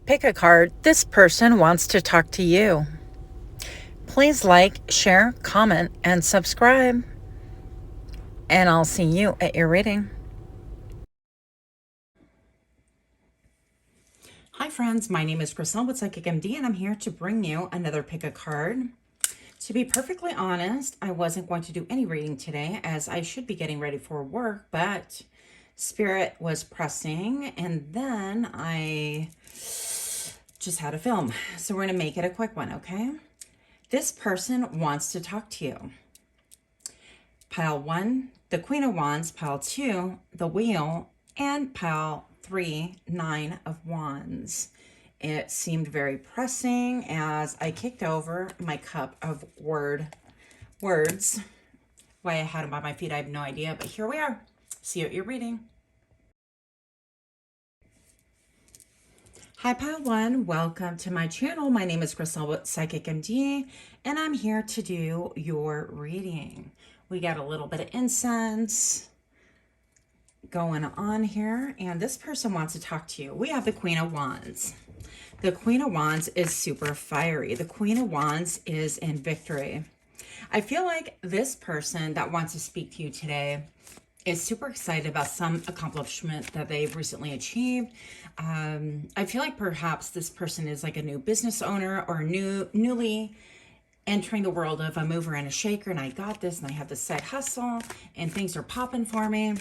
Pick a card. This person wants to talk to you. Please like, share, comment, and subscribe. And I'll see you at your reading. Hi friends, my name is Crystal with Psychic MD, and I'm here to bring you another pick a card. To be perfectly honest, I wasn't going to do any reading today as I should be getting ready for work, but Spirit was pressing, and then I just had a film. So we're going to make it a quick one, okay? This person wants to talk to you. Pile 1, the Queen of Wands. Pile 2, the Wheel. And pile 3, 9 of Wands. It seemed very pressing as I kicked over my cup of words. Why I had them by my feet, I have no idea, but here we are. See you at your reading. Hi Pile 1, welcome to my channel. My name is Crystal with Psychic MD, and I'm here to do your reading. We got a little bit of incense going on here, and this person wants to talk to you. We have the Queen of Wands. The Queen of Wands is super fiery. The Queen of Wands is in victory. I feel like this person that wants to speak to you today is super excited about some accomplishment that they've recently achieved. I feel like perhaps this person is like a new business owner or newly entering the world of a mover and a shaker, and I got this, and I have this side hustle, and things are popping for me.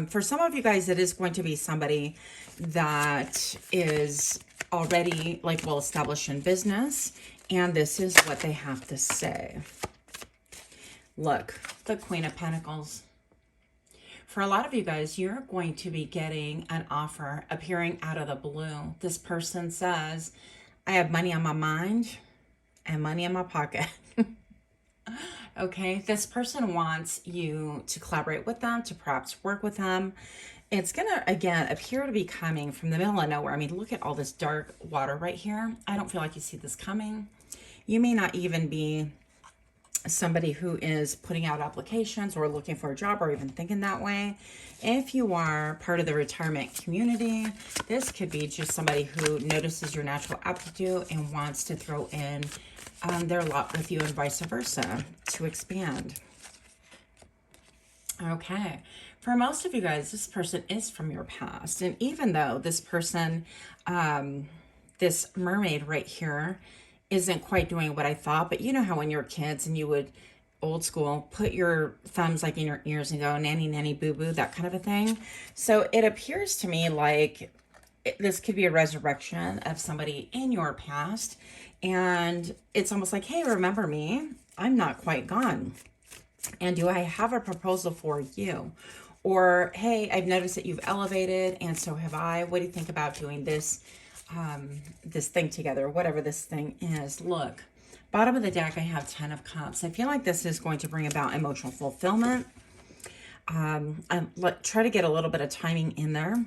For some of you guys, it is going to be somebody that is already like well established in business, and this is what they have to say. Look, the Queen of Pentacles. For a lot of you guys, you're going to be getting an offer appearing out of the blue. This person says, I have money on my mind and money in my pocket. Okay, this person wants you to collaborate with them, to perhaps work with them. It's going to, again, appear to be coming from the middle of nowhere. I mean, look at all this dark water right here. I don't feel like you see this coming. You may not even be somebody who is putting out applications or looking for a job or even thinking that way. If you are part of the retirement community, this could be just somebody who notices your natural aptitude and wants to throw in their lot with you and vice versa to expand. Okay, for most of you guys, this person is from your past. And even though this person, this mermaid right here, isn't quite doing what I thought, but you know how when you're kids and you would, old school, put your thumbs like in your ears and go nanny nanny boo boo, that kind of a thing. So it appears to me like this could be a resurrection of somebody in your past, and it's almost like, hey, remember me? I'm not quite gone, and do I have a proposal for you? Or, hey, I've noticed that you've elevated, and so have I. What do you think about doing this this thing together, whatever this thing is? Look, bottom of the deck, I have 10 of Cups. I feel like this is going to bring about emotional fulfillment. Try to get a little bit of timing in there.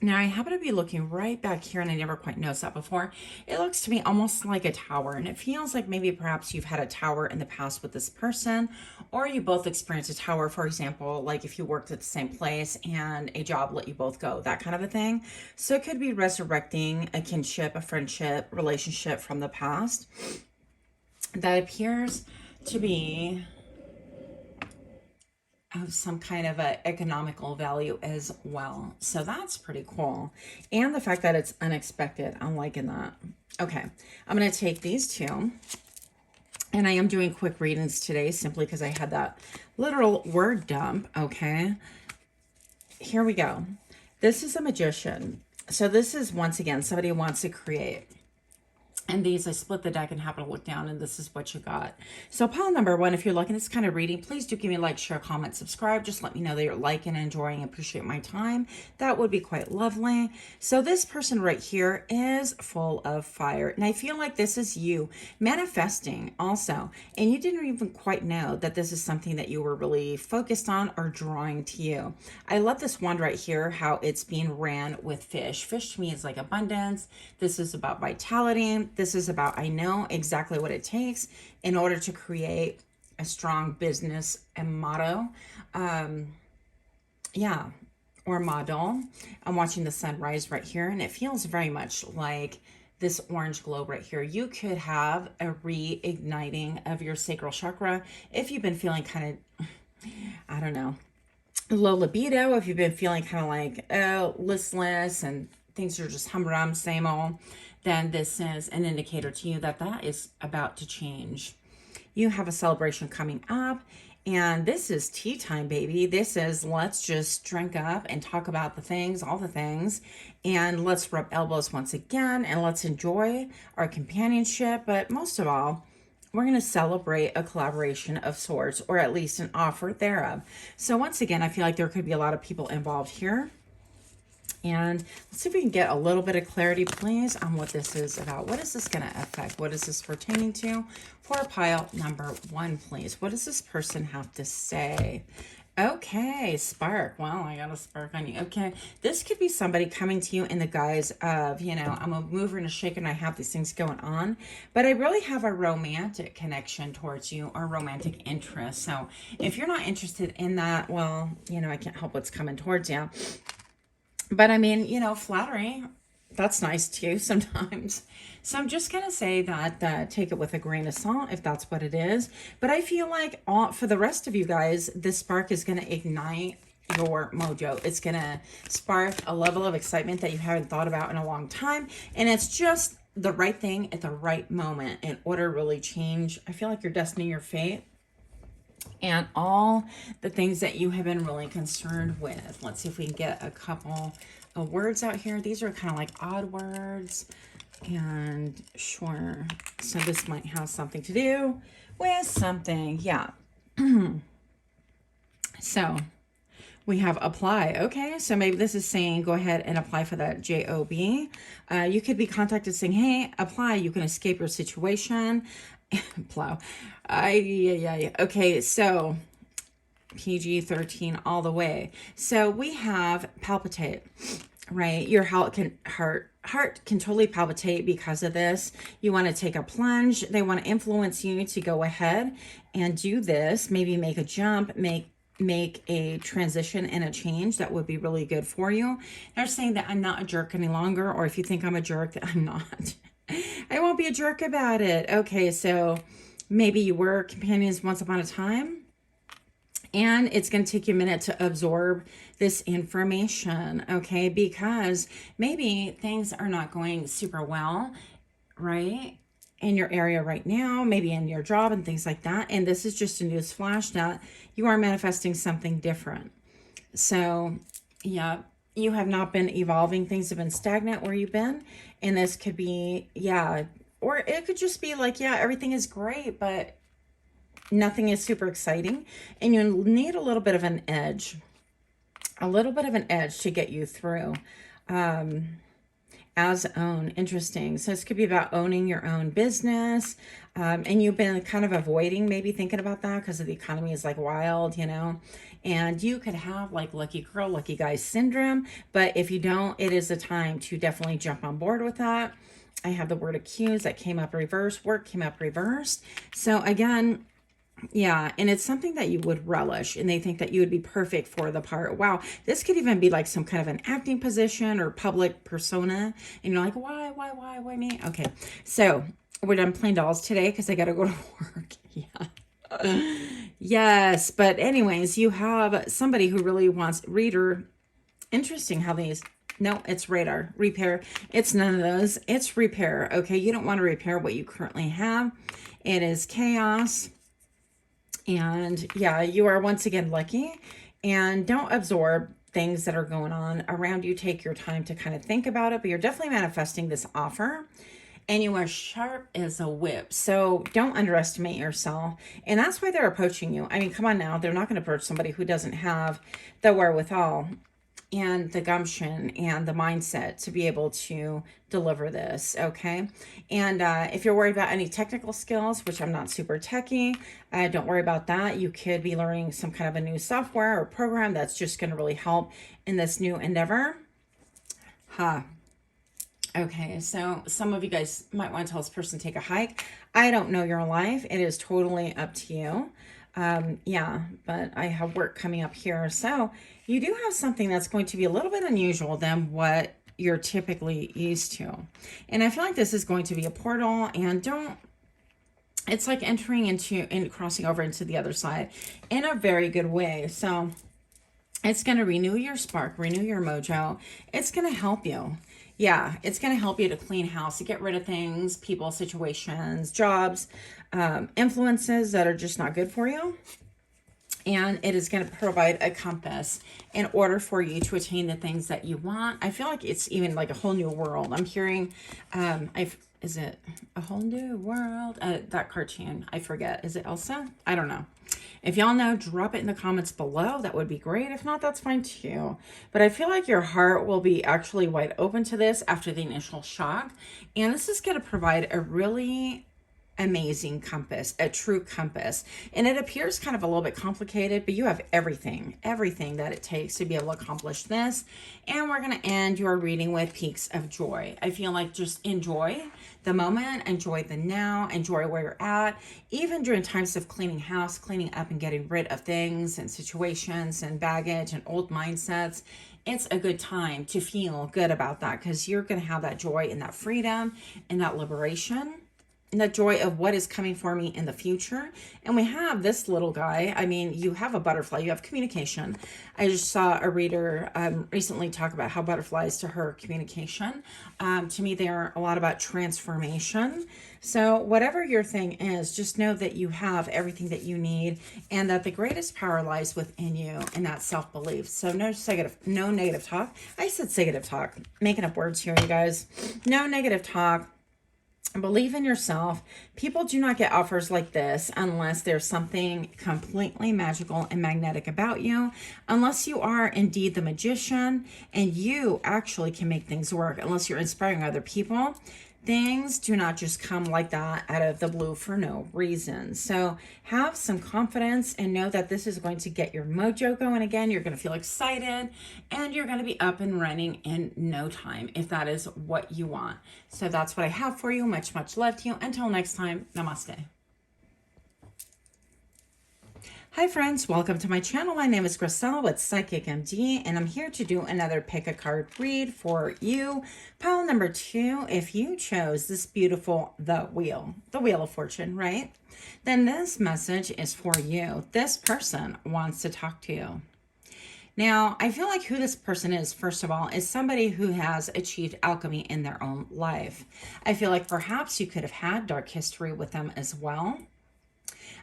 Now, I happen to be looking right back here, and I never quite noticed that before. It looks to me almost like a tower, and it feels like maybe perhaps you've had a tower in the past with this person, or you both experienced a tower, for example, like if you worked at the same place and a job let you both go, that kind of a thing. So it could be resurrecting a kinship, a friendship, relationship from the past that appears to be of some kind of a economical value as well. So that's pretty cool. And the fact that it's unexpected, I'm liking that. Okay, I'm going to take these two. And I am doing quick readings today simply because I had that literal word dump. Okay, here we go. This is a magician. So this is, once again, somebody who wants to create. And these, I split the deck and happen to look down, and this is what you got. So pile number 1, if you're liking this kind of reading, please do give me a like, share, comment, subscribe. Just let me know that you're liking, enjoying, appreciate my time. That would be quite lovely. So this person right here is full of fire. And I feel like this is you manifesting also. And you didn't even quite know that this is something that you were really focused on or drawing to you. I love this wand right here, how it's being ran with fish. Fish to me is like abundance. This is about vitality. This is about, I know exactly what it takes in order to create a strong business and motto. Yeah, or model. I'm watching the sun rise right here, and it feels very much like this orange glow right here. You could have a reigniting of your sacral chakra if you've been feeling kind of, I don't know, low libido, if you've been feeling kind of like listless and things are just humdrum, same old, then this is an indicator to you that that is about to change. You have a celebration coming up, and this is tea time, baby. This is let's just drink up and talk about the things, all the things, and let's rub elbows once again, and let's enjoy our companionship. But most of all, we're going to celebrate a collaboration of sorts, or at least an offer thereof. So once again, I feel like there could be a lot of people involved here. And let's see if we can get a little bit of clarity, please, on what this is about. What is this going to affect? What is this pertaining to? For pile number 1, please. What does this person have to say? Okay, spark. Well, I got a spark on you. Okay, this could be somebody coming to you in the guise of, you know, I'm a mover and a shaker and I have these things going on, but I really have a romantic connection towards you or romantic interest. So if you're not interested in that, well, you know, I can't help what's coming towards you. But I mean, you know, flattery, that's nice too sometimes. So I'm just going to say that take it with a grain of salt if that's what it is. But I feel like for the rest of you guys, this spark is going to ignite your mojo. It's going to spark a level of excitement that you haven't thought about in a long time. And it's just the right thing at the right moment in order to really change. I feel like your destiny, your fate, and all the things that you have been really concerned with. Let's see if we can get a couple of words out here. These are kind of like odd words. And sure, so this might have something to do with something. Yeah. So we have apply. Okay, so maybe this is saying go ahead and apply for that job. You could be contacted saying, hey, apply. You can escape your situation. Plow. Yeah. Okay, so PG-13 all the way. So we have palpitate, right? Your heart can totally palpitate because of this. You want to take a plunge. They want to influence you to go ahead and do this. Maybe make a jump, make a transition and a change that would be really good for you. They're saying that I'm not a jerk any longer, or if you think I'm a jerk, that I'm not. I won't be a jerk about it. Okay, so maybe you were companions once upon a time, and it's going to take you a minute to absorb this information, okay? Because maybe things are not going super well, right? In your area right now, maybe in your job and things like that. And this is just a news flash that you are manifesting something different. So, yeah, you have not been evolving. Things have been stagnant where you've been. And this could be, yeah, or it could just be like, yeah, everything is great, but nothing is super exciting. And you need a little bit of an edge, to get you through. As own, interesting. So this could be about owning your own business. And you've been kind of avoiding maybe thinking about that because the economy is like wild, you know, and you could have like lucky girl, lucky guy syndrome. But if you don't, it is a time to definitely jump on board with that. I have the word accused that came up reversed. Work came up reversed. So again, yeah, and it's something that you would relish, and they think that you would be perfect for the part. Wow, this could even be like some kind of an acting position or public persona, and you're like, why me? Okay, so we're done playing dolls today because I got to go to work. Yeah. Yes, but anyways, you have somebody who really wants reader. Interesting how these... No, it's radar. Repair. It's none of those. It's repair. Okay, you don't want to repair what you currently have. It is chaos. And yeah, you are once again lucky. And don't absorb things that are going on around you. Take your time to kind of think about it. But you're definitely manifesting this offer. And you are sharp as a whip. So don't underestimate yourself. And that's why they're approaching you. I mean, come on now. They're not going to approach somebody who doesn't have the wherewithal and the gumption and the mindset to be able to deliver this, okay? And if you're worried about any technical skills, which I'm not super techie, don't worry about that. You could be learning some kind of a new software or program that's just going to really help in this new endeavor. Okay, so some of you guys might want to tell this person to take a hike. I don't know your life. It is totally up to you. Yeah, but I have work coming up here. So you do have something that's going to be a little bit unusual than what you're typically used to. And I feel like this is going to be a portal, and it's like entering into and crossing over into the other side in a very good way. So it's going to renew your spark, renew your mojo. It's going to help you. Yeah, it's going to help you to clean house, to get rid of things, people, situations, jobs, influences that are just not good for you. And it is going to provide a compass in order for you to attain the things that you want. I feel like it's even like a whole new world. I'm hearing, is it A Whole New World? That cartoon, I forget. Is it Elsa? I don't know. If y'all know, drop it in the comments below. That would be great. If not, that's fine too. But I feel like your heart will be actually wide open to this after the initial shock. And this is going to provide a really amazing compass, a true compass. And it appears kind of a little bit complicated, but you have everything that it takes to be able to accomplish this. And we're going to end your reading with peaks of joy. I feel like just enjoy the moment, enjoy the now, enjoy where you're at. Even during times of cleaning house, cleaning up and getting rid of things and situations and baggage and old mindsets, it's a good time to feel good about that, because you're going to have that joy and that freedom and that liberation. And the joy of what is coming for me in the future. And we have this little guy. I mean, you have a butterfly, you have communication. I just saw a reader recently talk about how butterflies to her communication. To me, they are a lot about transformation. So whatever your thing is, just know that you have everything that you need, and that the greatest power lies within you, and that self-belief. So no negative talk. I said negative talk, making up words here, you guys. No negative talk. Believe in yourself. People do not get offers like this unless there's something completely magical and magnetic about you. Unless you are indeed the magician and you actually can make things work. Unless you're inspiring other people. Things do not just come like that out of the blue for no reason. So have some confidence and know that this is going to get your mojo going again. You're going to feel excited and you're going to be up and running in no time if that is what you want. So that's what I have for you. Much, much love to you. Until next time, namaste. Hi friends, welcome to my channel. My name is Crystal with Psychic MD, and I'm here to do another pick a card read for you. Pile number 2, if you chose this beautiful, the Wheel of Fortune, right? Then this message is for you. This person wants to talk to you. Now, I feel like who this person is, first of all, is somebody who has achieved alchemy in their own life. I feel like perhaps you could have had dark history with them as well.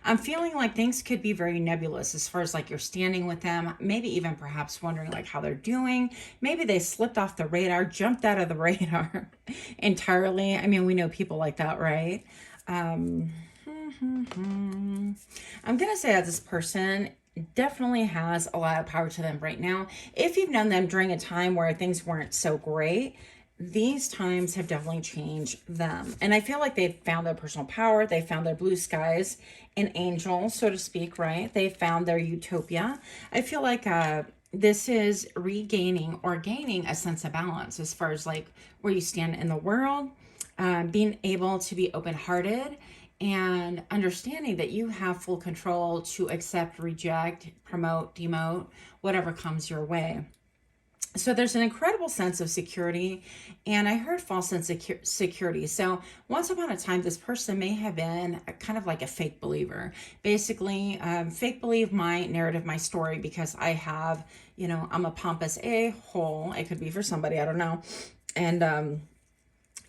I'm feeling like things could be very nebulous as far as like you're standing with them, maybe even perhaps wondering like how they're doing. Maybe they slipped off the radar, jumped out of the radar entirely. I mean, we know people like that, right? I'm going to say that this person definitely has a lot of power to them right now. If you've known them during a time where things weren't so great, these times have definitely changed them. And I feel like they've found their personal power. They found their blue skies, an angel, so to speak, right? They found their utopia. I feel like this is regaining or gaining a sense of balance as far as like where you stand in the world, being able to be open-hearted and understanding that you have full control to accept, reject, promote, demote, whatever comes your way. So there's an incredible sense of security, and I heard false sense of security. So once upon a time, this person may have been kind of like a fake believer. Basically, fake believe my narrative, my story, because I have, you know, I'm a pompous a-hole. It could be for somebody, I don't know. And,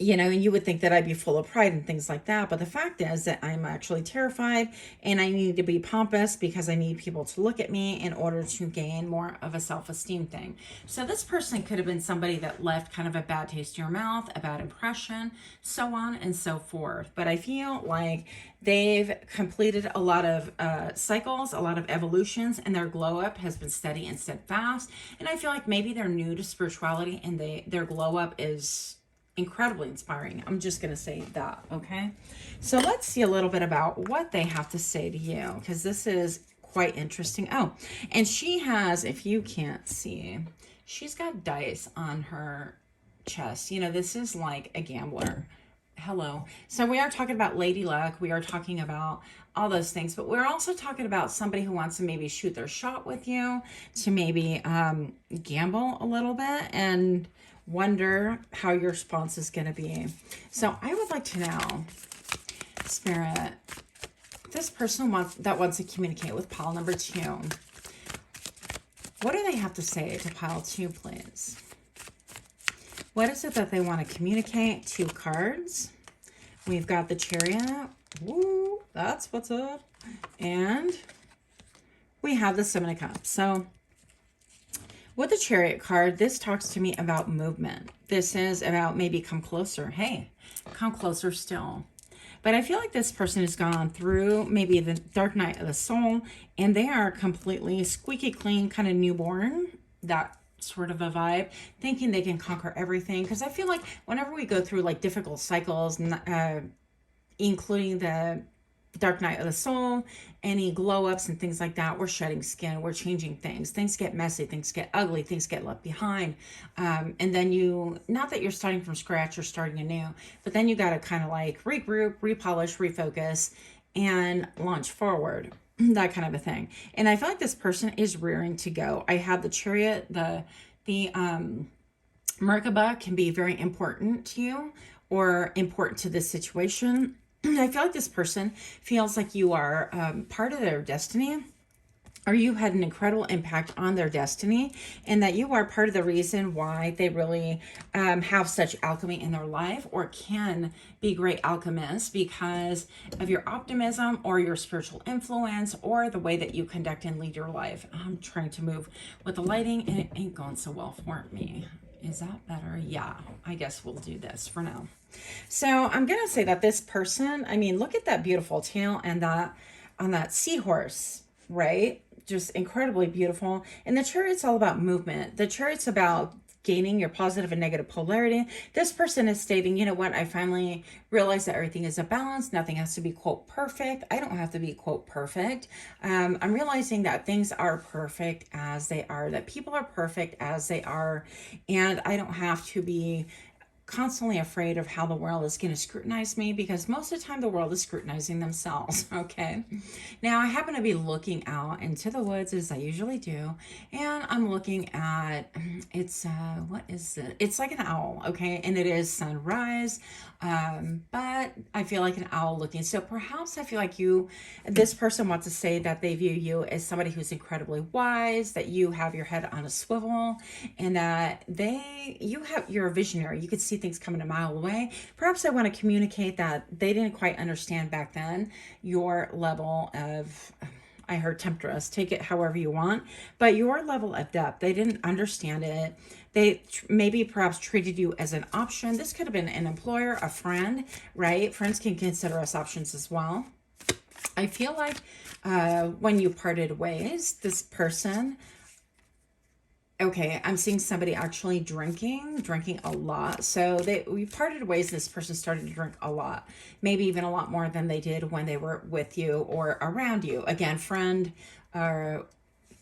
you know, you would think that I'd be full of pride and things like that. But the fact is that I'm actually terrified and I need to be pompous because I need people to look at me in order to gain more of a self-esteem thing. So this person could have been somebody that left kind of a bad taste in your mouth, a bad impression, so on and so forth. But I feel like they've completed a lot of cycles, a lot of evolutions, and their glow up has been steady and steadfast. And I feel like maybe they're new to spirituality and their glow up is incredibly inspiring. I'm just going to say that, okay? So let's see a little bit about what they have to say to you, because this is quite interesting. Oh, and she has, if you can't see, she's got dice on her chest. You know, this is like a gambler. Hello. So we are talking about Lady Luck. We are talking about all those things. But we're also talking about somebody who wants to maybe shoot their shot with you, to maybe gamble a little bit and wonder how your response is going to be. So I would like to know, Spirit, this person that wants to communicate with pile number 2, what do they have to say to pile 2, please? What is it that they want to communicate? 2 cards. We've got the Chariot. Woo, that's what's up. And we have the 7 of Cups. So with the Chariot card, this talks to me about movement. This is about maybe come closer. Hey, come closer still. But I feel like this person has gone through maybe the dark night of the soul, and they are completely squeaky clean, kind of newborn, that sort of a vibe, thinking they can conquer everything. Because I feel like whenever we go through like difficult cycles, including the dark night of the soul, any glow ups and things like that, we're shedding skin, we're changing things. Things get messy, things get ugly, things get left behind. And then not that you're starting from scratch or starting anew, but then you got to kind of like regroup, repolish, refocus, and launch forward. That kind of a thing. And I feel like this person is rearing to go. I have the Chariot, the Merkaba can be very important to you or important to this situation. I feel like this person feels like you are part of their destiny, or you had an incredible impact on their destiny, and that you are part of the reason why they really have such alchemy in their life, or can be great alchemists because of your optimism or your spiritual influence or the way that you conduct and lead your life. I'm trying to move with the lighting and it ain't going so well for me. Is that better? Yeah, I guess we'll do this for now. So I'm going to say that this person, I mean, look at that beautiful tail and that on that seahorse, right? Just incredibly beautiful. And the Chariot's all about movement. The Chariot's about gaining your positive and negative polarity. This person is stating, you know what, I finally realized that everything is a balance. Nothing has to be, quote, perfect. I don't have to be, quote, perfect. I'm realizing that things are perfect as they are, that people are perfect as they are, and I don't have to be constantly afraid of how the world is going to scrutinize me, because most of the time the world is scrutinizing themselves. Okay. Now I happen to be looking out into the woods as I usually do, and I'm looking at, it's what is it? It's like an owl. Okay. And it is sunrise. But I feel like an owl looking. So perhaps I feel like this person wants to say that they view you as somebody who's incredibly wise, that you have your head on a swivel, and that you're a visionary. You could see things coming a mile away. Perhaps I want to communicate that they didn't quite understand back then your level of, I heard temptress, take it however you want, but your level of depth, they didn't understand it. They maybe perhaps treated you as an option. This could have been an employer, a friend, right? Friends can consider us options as well. I feel like when you parted ways, this person, okay, I'm seeing somebody actually drinking a lot. So we parted ways. This person started to drink a lot, maybe even a lot more than they did when they were with you or around you. Again, friend or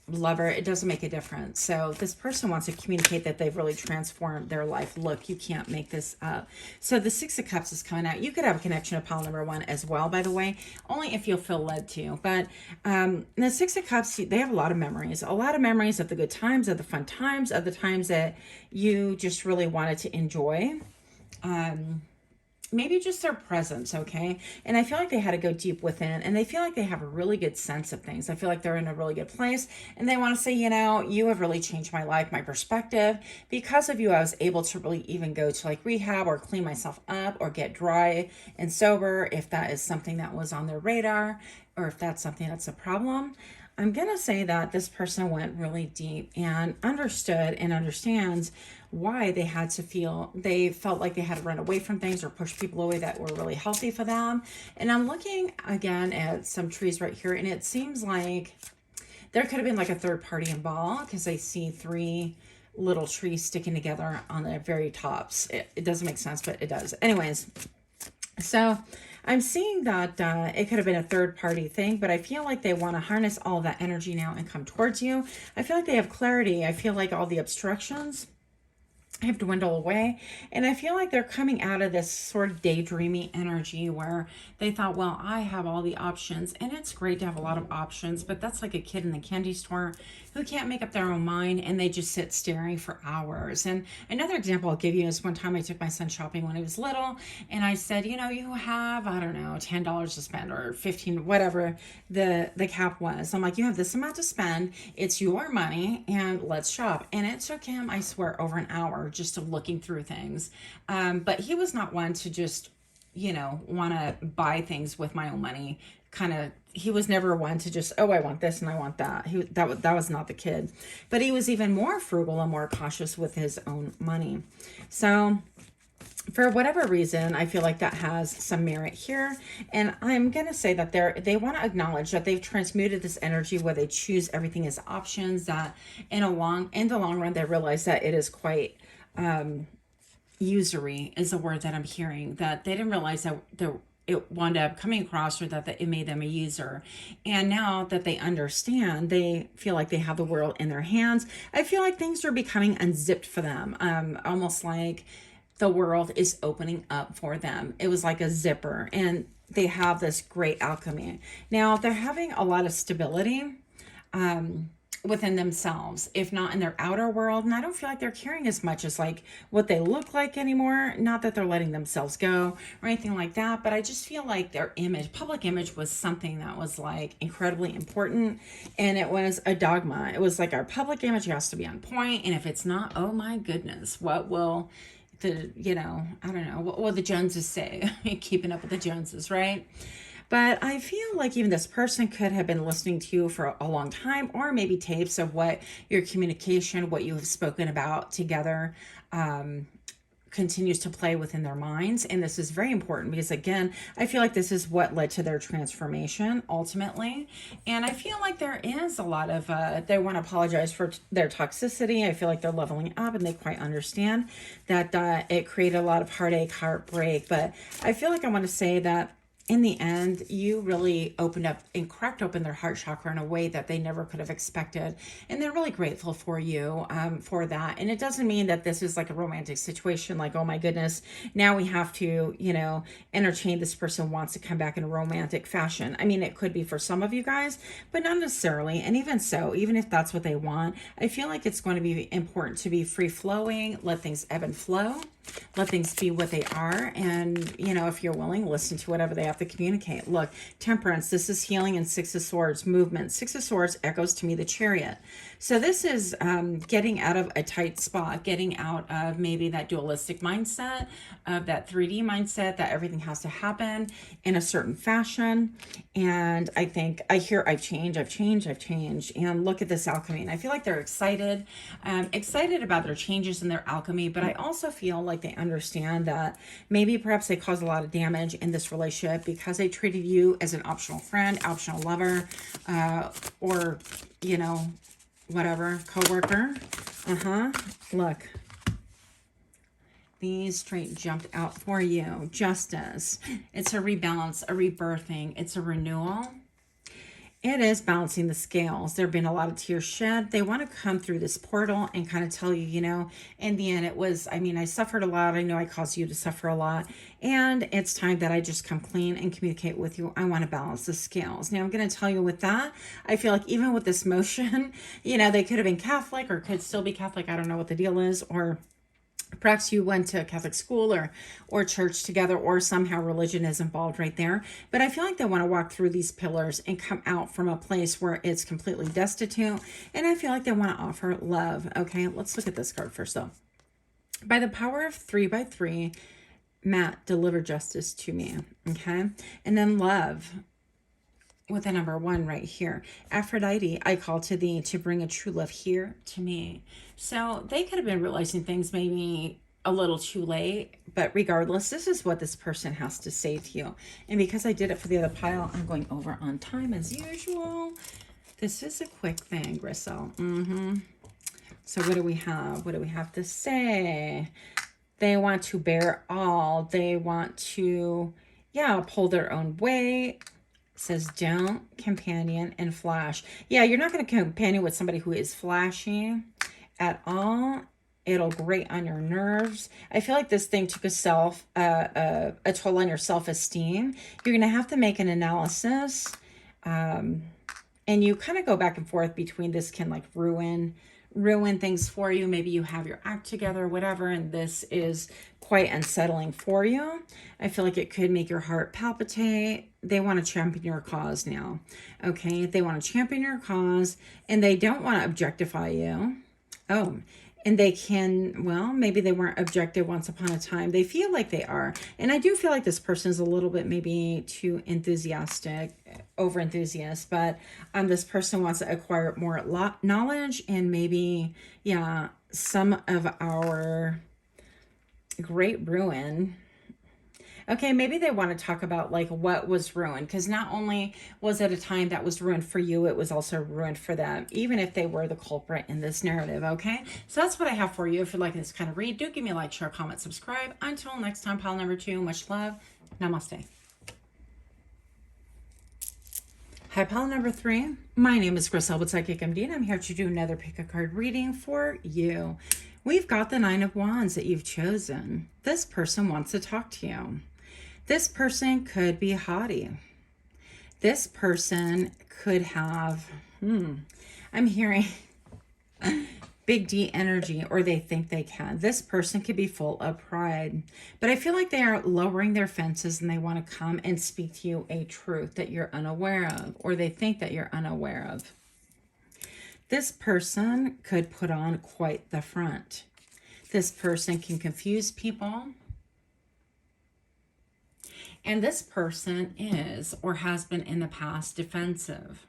lover, it doesn't make a difference. So this person wants to communicate that they've really transformed their life. Look, you can't make this up. So the 6 of Cups is coming out. You could have a connection to pile number 1 as well, by the way, only if you'll feel led to. But the 6 of Cups, they have a lot of memories of the good times, of the fun times, of the times that you just really wanted to enjoy. Maybe just their presence, okay? And I feel like they had to go deep within, and they feel like they have a really good sense of things. I feel like they're in a really good place, and they want to say, you know, you have really changed my life, my perspective. Because of you, I was able to really even go to like rehab or clean myself up or get dry and sober, if that is something that was on their radar, or if that's something that's a problem. I'm going to say that this person went really deep and understood and understands why they felt like they had to run away from things or push people away that were really healthy for them. And I'm looking again at some trees right here, and it seems like there could have been like a third party involved, because I see 3 little trees sticking together on the very tops. It doesn't make sense, but it does. Anyways, so I'm seeing that it could have been a third party thing, but I feel like they want to harness all that energy now and come towards you. I feel like they have clarity. I feel like all the obstructions have dwindled away. And I feel like they're coming out of this sort of daydreamy energy where they thought, well, I have all the options. And it's great to have a lot of options, but that's like a kid in the candy store who can't make up their own mind and they just sit staring for hours. And another example I'll give you is one time I took my son shopping when he was little and I said, you know, you have, I don't know, $10 to spend or 15, whatever the cap was. I'm like, you have this amount to spend. It's your money and let's shop. And it took him, I swear, over an hour just of looking through things. But he was not one to just, you know, want to buy things with my own money. Kind of, he was never one to just, oh, I want this and I want that. That was not the kid. But he was even more frugal and more cautious with his own money. So for whatever reason, I feel like that has some merit here. And I'm going to say that they want to acknowledge that they've transmuted this energy where they choose everything as options, that in the long run, they realize that it is quite usury is a word that I'm hearing, that they didn't realize that it wound up coming across, or that it made them a user. And now that they understand, they feel like they have the world in their hands. I feel like things are becoming unzipped for them, almost like the world is opening up for them. It was like a zipper, and they have this great alchemy. Now they're having a lot of stability within themselves, if not in their outer world. And I don't feel like they're caring as much as like what they look like anymore. Not that they're letting themselves go or anything like that, but I just feel like their image, public image, was something that was like incredibly important. And it was a dogma. It was like, our public image has to be on point. And if it's not, oh my goodness, what will I don't know, what will the Joneses say? Keeping up with the Joneses, right? But I feel like even this person could have been listening to you for a long time, or maybe tapes of what your communication, what you have spoken about together, continues to play within their minds. And this is very important because, again, I feel like this is what led to their transformation ultimately. And I feel like there is a lot of, they want to apologize for their toxicity. I feel like they're leveling up and they quite understand that it created a lot of heartache, heartbreak. But I feel like I want to say that in the end, you really opened up and cracked open their heart chakra in a way that they never could have expected. And they're really grateful for you for that. And it doesn't mean that this is like a romantic situation, like, oh my goodness, now we have to, entertain this person wants to come back in a romantic fashion. I mean, it could be for some of you guys, but not necessarily. And even so, even if that's what they want, I feel like it's going to be important to be free flowing, let things ebb and flow. Let things be what they are. And, if you're willing, listen to whatever they have to communicate. Look, Temperance, this is healing, and Six of Swords, movement. Six of Swords echoes to me the Chariot. So this is getting out of a tight spot, getting out of maybe that dualistic mindset, of that 3D mindset, that everything has to happen in a certain fashion. And I think I hear I've changed. And look at this alchemy. And I feel like they're excited about their changes in their alchemy. But I also feel like they understand that maybe perhaps they caused a lot of damage in this relationship because they treated you as an optional friend, optional lover, or, whatever, coworker. Look. These straight jumped out for you. Justice. It's a rebalance, a rebirthing. It's a renewal. It is balancing the scales. There have been a lot of tears shed. They want to come through this portal and kind of tell you, in the end, it was, I suffered a lot. I know I caused you to suffer a lot. And it's time that I just come clean and communicate with you. I want to balance the scales. Now, I'm going to tell you with that, I feel like even with this motion, they could have been Catholic or could still be Catholic. I don't know what the deal is, or perhaps you went to a Catholic school or church together, or somehow religion is involved right there. But I feel like they want to walk through these pillars and come out from a place where it's completely destitute. And I feel like they want to offer love. Okay, let's look at this card first though. By the power of 3x3, Matt, deliver justice to me. Okay, and then love with the number 1 right here. Aphrodite, I call to thee to bring a true love here to me. So they could have been realizing things maybe a little too late, but regardless, this is what this person has to say to you. And because I did it for the other pile, I'm going over on time as usual. This is a quick thing, Grisel. So what do we have? What do we have to say? They want to bear all. They want to, pull their own weight. Says don't companion and flash. Yeah, you're not going to companion with somebody who is flashy at all. It'll grate on your nerves. I feel like this thing took a toll on your self-esteem. You're going to have to make an analysis. And you kind of go back and forth between this can like ruin things for you. Maybe you have your act together or whatever, and this is quite unsettling for you. I feel like it could make your heart palpitate. They want to champion your cause now. Okay, they want to champion your cause, and they don't want to objectify you. Oh, and they can, well, maybe they weren't objective once upon a time. They feel like they are. And I do feel like this person is a little bit maybe too enthusiastic, over enthusiast, but this person wants to acquire more knowledge, and maybe, yeah, some of our great ruin. Okay, maybe they want to talk about like what was ruined, because not only was it a time that was ruined for you, it was also ruined for them, even if they were the culprit in this narrative. Okay, so that's what I have for you. If you're liking this kind of read, do give me a like, share, comment, subscribe. Until next time, pile number 2, much love. Namaste. Hi, pile number 3. My name is Crystal with Psychic MD, and I'm here to do another pick a card reading for you. We've got the 9 of Wands that you've chosen. This person wants to talk to you. This person could be haughty. This person could have, I'm hearing big D energy, or they think they can. This person could be full of pride, but I feel like they are lowering their fences and they want to come and speak to you a truth that you're unaware of, or they think that you're unaware of. This person could put on quite the front. This person can confuse people. And this person is, or has been in the past, defensive.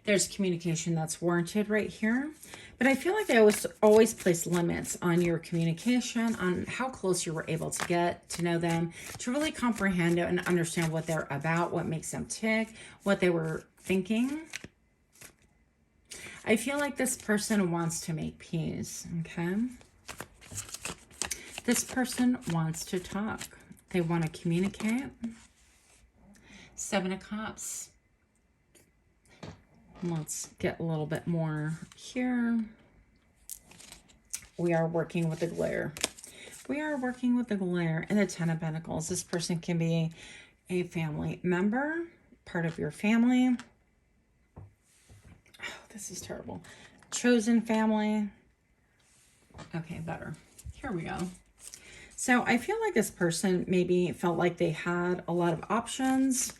There's communication that's warranted right here. But I feel like they always place limits on your communication, on how close you were able to get to know them, to really comprehend it and understand what they're about, what makes them tick, what they were thinking. I feel like this person wants to make peace, okay? This person wants to talk. They want to communicate. 7 of Cups. Let's get a little bit more here. We are working with the glare. We are working with the glare and the 10 of Pentacles. This person can be a family member, part of your family. Oh, this is terrible. Chosen family. Okay, better. Here we go. So I feel like this person maybe felt like they had a lot of options,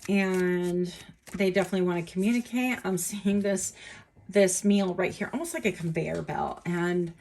and they definitely want to communicate. I'm seeing this meal right here, almost like a conveyor belt, and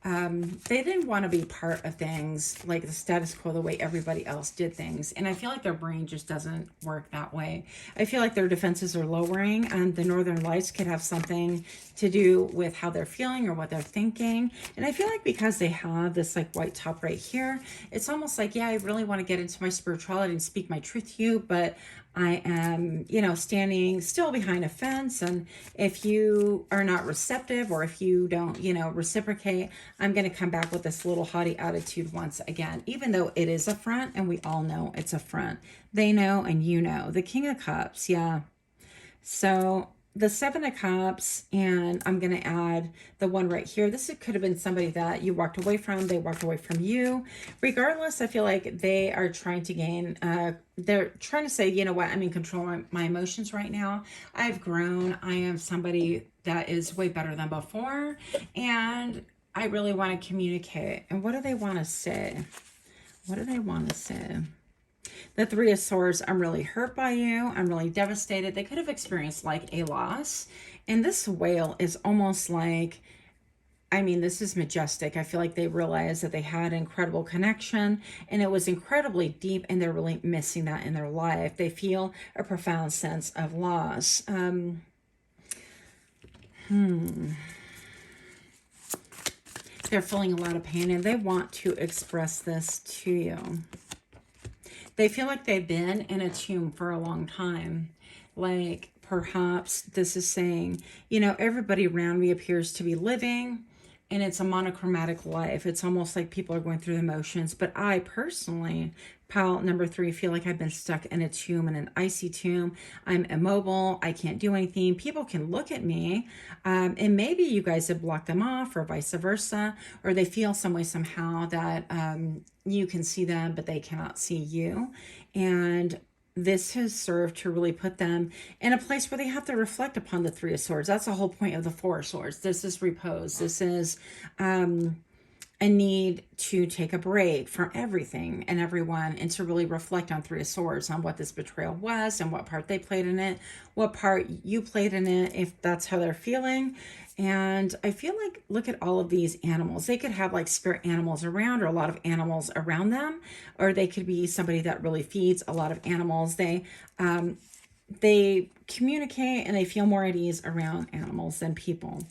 they didn't want to be part of things like the status quo, the way everybody else did things. And I feel like their brain just doesn't work that way. I feel like their defenses are lowering, and the Northern Lights could have something to do with how they're feeling or what they're thinking. And I feel like because they have this like white top right here, it's almost like, yeah, I really want to get into my spirituality and speak my truth to you, but I am, you know, standing still behind a fence. And if you are not receptive, or if you don't, you know, reciprocate, I'm going to come back with this little haughty attitude once again, even though it is a front, and we all know it's a front. They know, and you know. The King of Cups, yeah. So the 7 of Cups, and I'm going to add the one right here. This could have been somebody that you walked away from. They walked away from you. Regardless, I feel like they are trying to gain, they're trying to say, you know what, I'm in control of my emotions right now. I've grown. I am somebody that is way better than before, and I really want to communicate. And what do they want to say? What do they want to say? The 3 of Swords, I'm really hurt by you. I'm really devastated. They could have experienced like a loss. And this whale is almost like, I mean, this is majestic. I feel like they realized that they had an incredible connection, and it was incredibly deep, and they're really missing that in their life. They feel a profound sense of loss. They're feeling a lot of pain, and they want to express this to you. They feel like they've been in a tomb for a long time. Like perhaps this is saying, you know, everybody around me appears to be living, and it's a monochromatic life. It's almost like people are going through the motions, but I personally Pile number 3, feel like I've been stuck in a tomb, in an icy tomb. I'm immobile. I can't do anything. People can look at me, and maybe you guys have blocked them off, or vice versa, or they feel some way somehow that you can see them, but they cannot see you. And this has served to really put them in a place where they have to reflect upon the 3 of Swords. That's the whole point of the 4 of Swords. This is repose. This is a need to take a break from everything and everyone, and to really reflect on 3 of Swords, on what this betrayal was and what part they played in it, what part you played in it, if that's how they're feeling. And I feel like, look at all of these animals. They could have like spirit animals around, or a lot of animals around them, or they could be somebody that really feeds a lot of animals. They communicate and they feel more at ease around animals than people.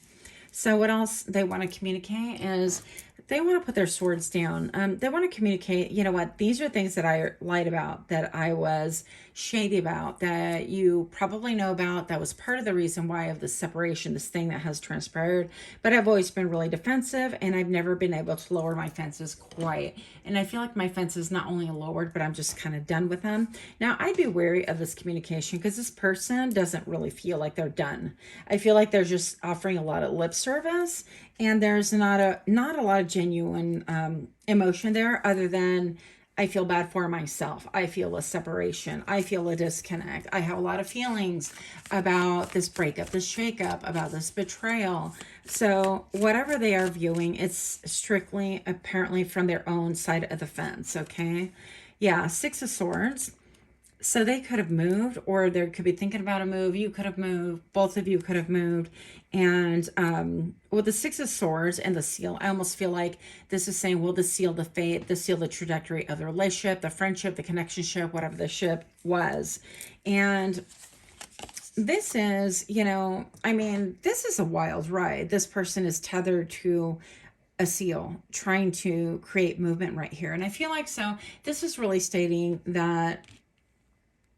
So what else they want to communicate is they want to put their swords down. They want to communicate, you know what, these are things that I lied about, that I was shady about, that you probably know about, that was part of the reason why of the separation, this thing that has transpired. But I've always been really defensive, and I've never been able to lower my fences quite. And I feel like my fences not only lowered, but I'm just kind of done with them. Now, I'd be wary of this communication, because this person doesn't really feel like they're done. I feel like they're just offering a lot of lip service, and there's not a lot of genuine emotion there, other than I feel bad for myself. I feel a separation. I feel a disconnect. I have a lot of feelings about this breakup, this shakeup, about this betrayal. So whatever they are viewing, it's strictly apparently from their own side of the fence, okay? Yeah, 6 of Swords. So they could have moved, or they could be thinking about a move. You could have moved. Both of you could have moved. And with the 6 of Swords and the seal, I almost feel like this is saying, will this seal the fate, this seal the trajectory of the relationship, the friendship, the connection ship, whatever the ship was. And this is, you know, I mean, this is a wild ride. This person is tethered to a seal, trying to create movement right here. And I feel like, so this is really stating that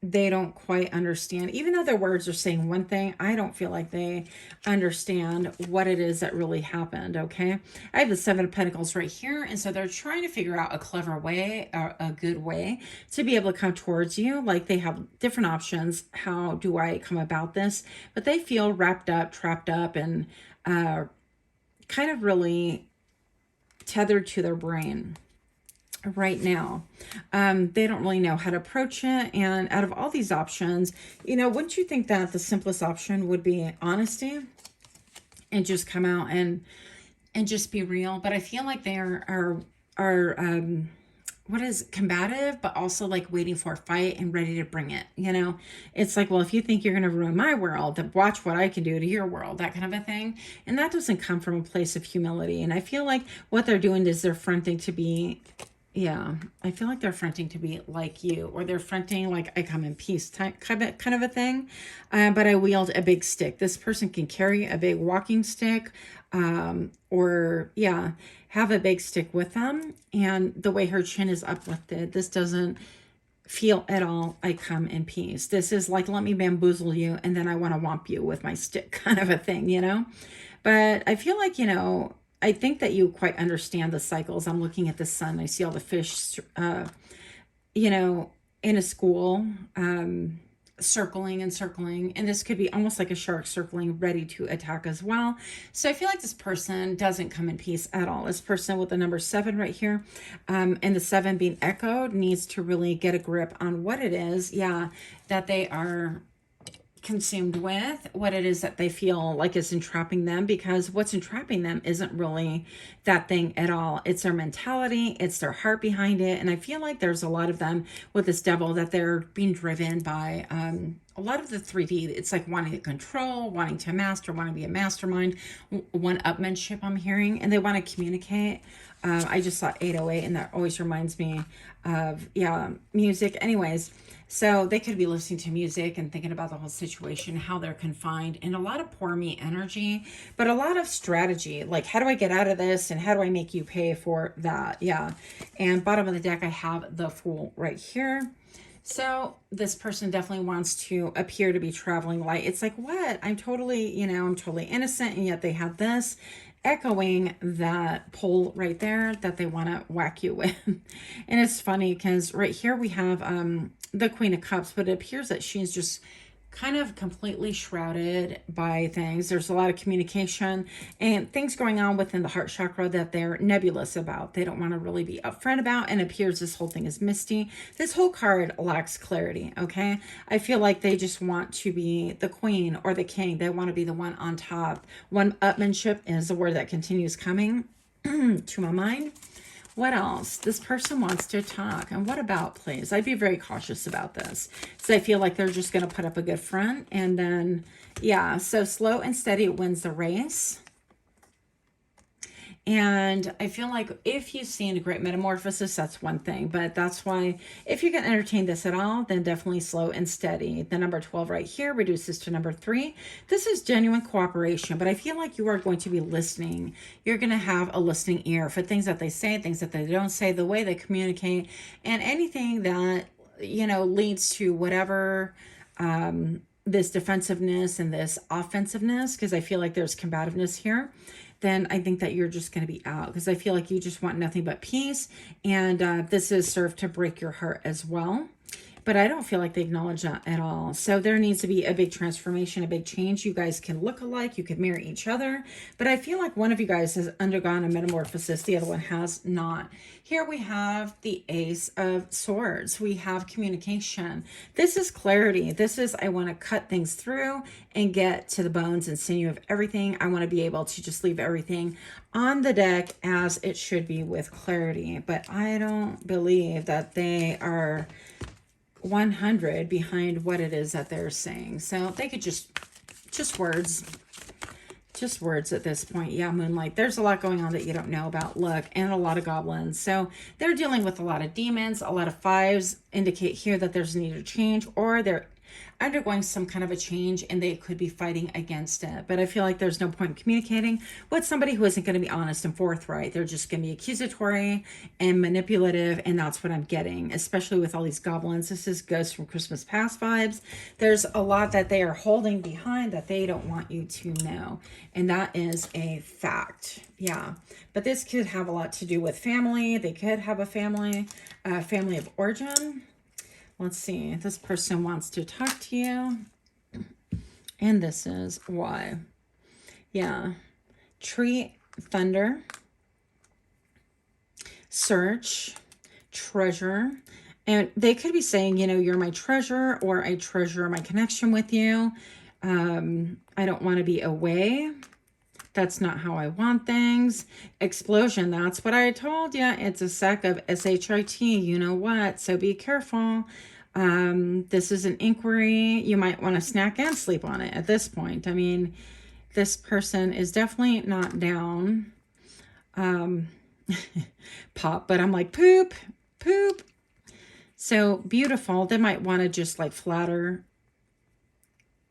they don't quite understand, even though their words are saying one thing, I don't feel like they understand what it is that really happened, okay? I have the 7 of Pentacles right here, and so they're trying to figure out a clever way, or a good way to be able to come towards you. Like, they have different options. How do I come about this? But they feel wrapped up, trapped up, and kind of really tethered to their brain right now. They don't really know how to approach it. And out of all these options, you know, wouldn't you think that the simplest option would be honesty and just come out and just be real? But I feel like they are what is combative, but also like waiting for a fight and ready to bring it. You know, it's like, well, if you think you're going to ruin my world, then watch what I can do to your world, that kind of a thing. And that doesn't come from a place of humility. And I feel like what they're doing is they're fronting to be, yeah, I feel like they're fronting to be like you, or they're fronting like I come in peace type kind of a thing. But I wield a big stick. This person can carry a big walking stick, or yeah, have a big stick with them. And the way her chin is uplifted, this doesn't feel at all I come in peace. This is like, let me bamboozle you, and then I want to whomp you with my stick kind of a thing, you know? But I feel like, you know, I think that you quite understand the cycles. I'm looking at the sun. I see all the fish, you know, in a school, circling and circling. And this could be almost like a shark circling, ready to attack as well. So I feel like this person doesn't come in peace at all. This person with the number 7 right here, and the 7 being echoed, needs to really get a grip on what it is, yeah, that they are consumed with, what it is that they feel like is entrapping them, because what's entrapping them isn't really that thing at all. It's their mentality, it's their heart behind it. And I feel like there's a lot of them with this devil, that they're being driven by a lot of the 3D. It's like wanting to control, wanting to master, wanting to be a mastermind, one-upmanship I'm hearing, and they want to communicate. I just saw 808, and that always reminds me of, yeah, music. Anyways, so they could be listening to music and thinking about the whole situation, how they're confined, and a lot of poor me energy, but a lot of strategy. Like, how do I get out of this? And how do I make you pay for that? Yeah. And bottom of the deck, I have the Fool right here. So this person definitely wants to appear to be traveling light. It's like, what? I'm totally, you know, I'm totally innocent. And yet they have this. echoing that pull right there that they want to whack you with. And it's funny because right here we have the Queen of Cups, but it appears that she's just kind of completely shrouded by things. There's a lot of communication and things going on within the heart chakra that they're nebulous about. They don't want to really be upfront about, and it appears this whole thing is misty. This whole card lacks clarity, okay? I feel like they just want to be the queen or the king. They want to be the one on top. One-upmanship is the word that continues coming to my mind. What else? This person wants to talk. And what about, please? I'd be very cautious about this. So I feel like they're just going to put up a good front. And then, yeah, so slow and steady wins the race. And I feel like if you've seen a great metamorphosis, that's one thing. But that's why if you can entertain this at all, then definitely slow and steady. The number 12 right here reduces to number 3. This is genuine cooperation. But I feel like you are going to be listening. You're going to have a listening ear for things that they say, things that they don't say, the way they communicate, and anything that, you know, leads to whatever this defensiveness and this offensiveness, because I feel like there's combativeness here, then I think that you're just going to be out, because I feel like you just want nothing but peace. And this is served to break your heart as well. But I don't feel like they acknowledge that at all. So there needs to be a big transformation, a big change. You guys can look alike. You could marry each other. But I feel like one of you guys has undergone a metamorphosis. The other one has not. Here we have the Ace of Swords. We have communication. This is clarity. This is, I want to cut things through and get to the bones and sinew of everything. I want to be able to just leave everything on the deck as it should be with clarity. But I don't believe that they are 100 behind what it is that they're saying. So they could just words at this point. Yeah, Moonlight, there's a lot going on that you don't know about. Look, and a lot of goblins. So they're dealing with a lot of demons. A lot of 5s indicate here that there's a need to change, or they're undergoing some kind of a change and they could be fighting against it. But I feel like there's no point in communicating with somebody who isn't going to be honest and forthright. They're just going to be accusatory and manipulative, and that's what I'm getting, especially with all these goblins. This is Ghosts from Christmas Past vibes. There's a lot that they are holding behind that they don't want you to know, and that is a fact. Yeah, but this could have a lot to do with family. They could have a family of origin. Let's see. This person wants to talk to you. And this is why. Yeah. Tree, thunder. Search. Treasure. And they could be saying, you know, you're my treasure, or I treasure my connection with you. I don't want to be away. That's not how I want things. Explosion. That's what I told you. It's a sec of SHIT. You know what? So be careful. This is an inquiry. You might want to snack and sleep on it at this point. I mean, this person is definitely not down. Pop, but I'm like, poop. So beautiful. They might want to just like flatter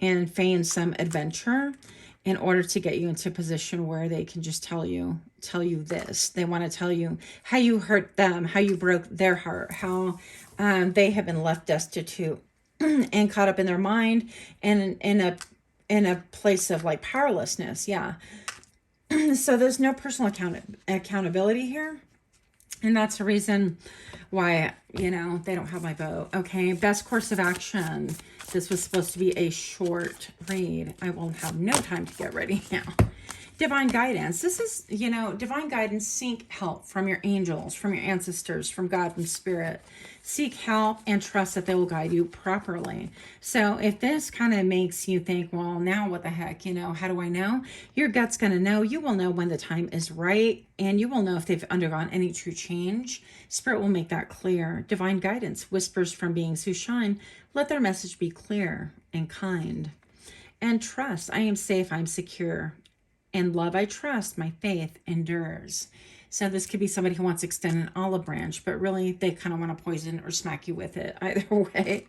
and feign some adventure in order to get you into a position where they can just tell you this. They want to tell you how you hurt them, how you broke their heart, how they have been left destitute and caught up in their mind and in a place of like powerlessness. Yeah. So there's no personal accountability here. And that's the reason why, you know, they don't have my vote. Okay. Best course of action. This was supposed to be a short read. I will have no time to get ready now. Divine guidance. This is, you know, divine guidance. Seek help from your angels, from your ancestors, from God, from spirit. Seek help and trust that they will guide you properly. So if this kind of makes you think, well, now what the heck, you know, how do I know? Your gut's going to know. You will know when the time is right, and you will know if they've undergone any true change. Spirit will make that clear. Divine guidance. Whispers from beings who shine. Let their message be clear and kind. And trust. I am safe. I'm secure. And love, I trust, my faith endures. So this could be somebody who wants to extend an olive branch, but really they kind of want to poison or smack you with it either way.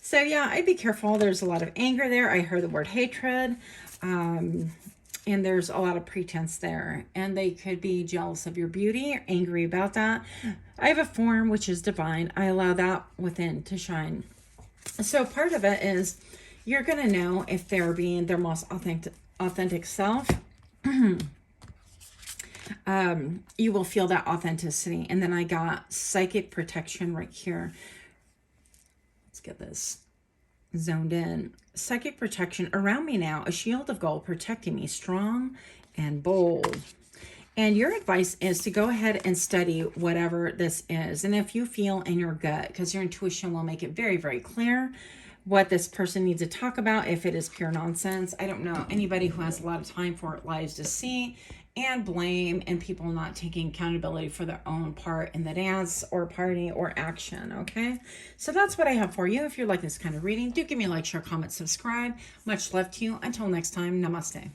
So yeah, I'd be careful. There's a lot of anger there. I heard the word hatred. And there's a lot of pretense there. And they could be jealous of your beauty or angry about that. I have a form which is divine. I allow that within to shine. So part of it is you're going to know if they're being their most authentic self. You will feel that authenticity. And then I got psychic protection right here. Let's get this zoned in. Psychic protection around me now, a shield of gold protecting me, strong and bold. And your advice is to go ahead and study whatever this is. And if you feel in your gut, because your intuition will make it very, very clear what this person needs to talk about, if it is pure nonsense. I don't know anybody who has a lot of time for lives to see and blame and people not taking accountability for their own part in the dance or party or action, okay? So that's what I have for you. If you like this kind of reading, do give me a like, share, comment, subscribe. Much love to you. Until next time, namaste.